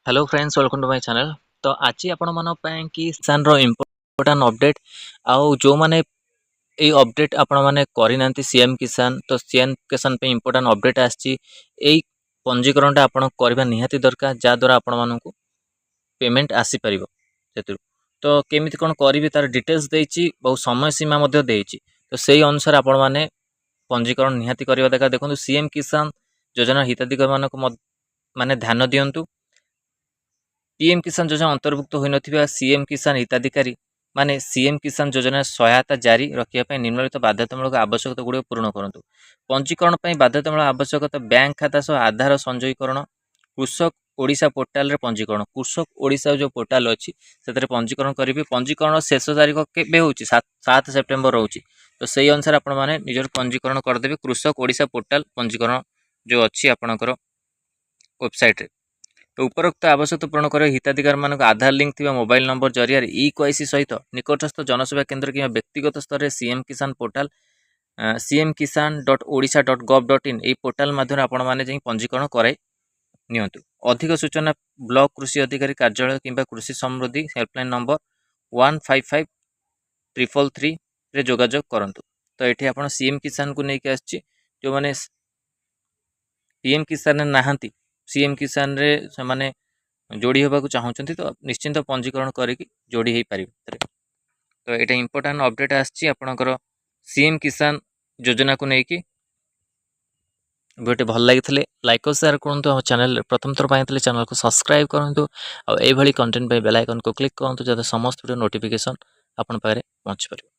Hello friends welcome to my channel. तो आज आपण मन कि किसान रो इम्पोर्टेंट अपडेट आउ जो माने ए अपडेट आपण माने करि नांती सीएम किसान तो सीएम किसान पे इम्पोर्टेंट अपडेट आछि। एई पंजीकरणटा आपण करबा निहाती दरकार जा द्वारा आपण मानकु पेमेंट आसी परिबो सेतु। तो केमिति कोन करिवि तार डिटेल्स देछि, बहुत समय सीमा मध्ये देछि। तो सेही अनुसार आपण माने पंजीकरण निहाती करिवा दरकार। देखंतु सीएम किसान योजना हिताधिकारी मानक माने ध्यान दियंतु। पीएम किसान योजना अंतर्भुक्त होई नथिबा सीएम किसान हिताधिकारी माने सीएम किसान योजना सहायता जारी रखिया निम्नलिखित बाध्यतामूलक आवश्यकता गुड़िक पूर्ण करंतु। पंजीकरण बाध्यतामूलक आवश्यकता बैंक खाता सह आधार संजयीकरण, कृषक ओडिशा पोर्टाल रे पंजीकरण। कृषक ओडिशा जो पोर्टाल अच्छी से पंजीकरण करेंगे। पंजीकरण शेष तारीख केबे होची 7 सेप्टेम्बर रोची। तो सही अनुसार आपण माने निजर पंजीकरण करदेवे। कृषक ओडिशा पोर्टाल पंजीकरण जो अच्छी आपणकर वेबसाइट रे। तो उपरोक्त आवश्यकता पूर्ण कर हिताधिकारी मानक आधार लिंक थिबा मोबाइल नंबर जरिया ई-केवाईसी सहित निकटस्थ जनसेवा केंद्र कि व्यक्तिगत स्तर में सीएम किसान पोर्टाल cmkisan.odisha.gov.in এই পোর্টাল মাধ্যমে आपण माने जाई पंजीकरण कराई नियंतु। अधिक सूचना ब्लॉक कृषि अधिकारी कार्यालय किंबा कृषि समृद्धि हेल्पलाइन नंबर 155333 रे जोगाजोग करंतु। तो एठी आपण सीएम किसान को नेकी आछि जो माने पीएम किसान नाहंती सीएम किसान रे से माने जोड़ी होगा चाहते तो निश्चिंत पंजीकरण करके जोड़ी हो पारे। तो ये इंपोर्टेंट अपडेट आपर सीएम किसान योजना को लेकिन वीडियो भल लगी लाइक और शेयर करूँ। चैनल प्रथम थर पाई चैनल को सब्सक्राइब करूँ और ये कंटेंट बेल आइकन को क्लिक करूँ जब समस्त वीडियो नोटिफिकेशन आपन पाखे पहुँची पारे।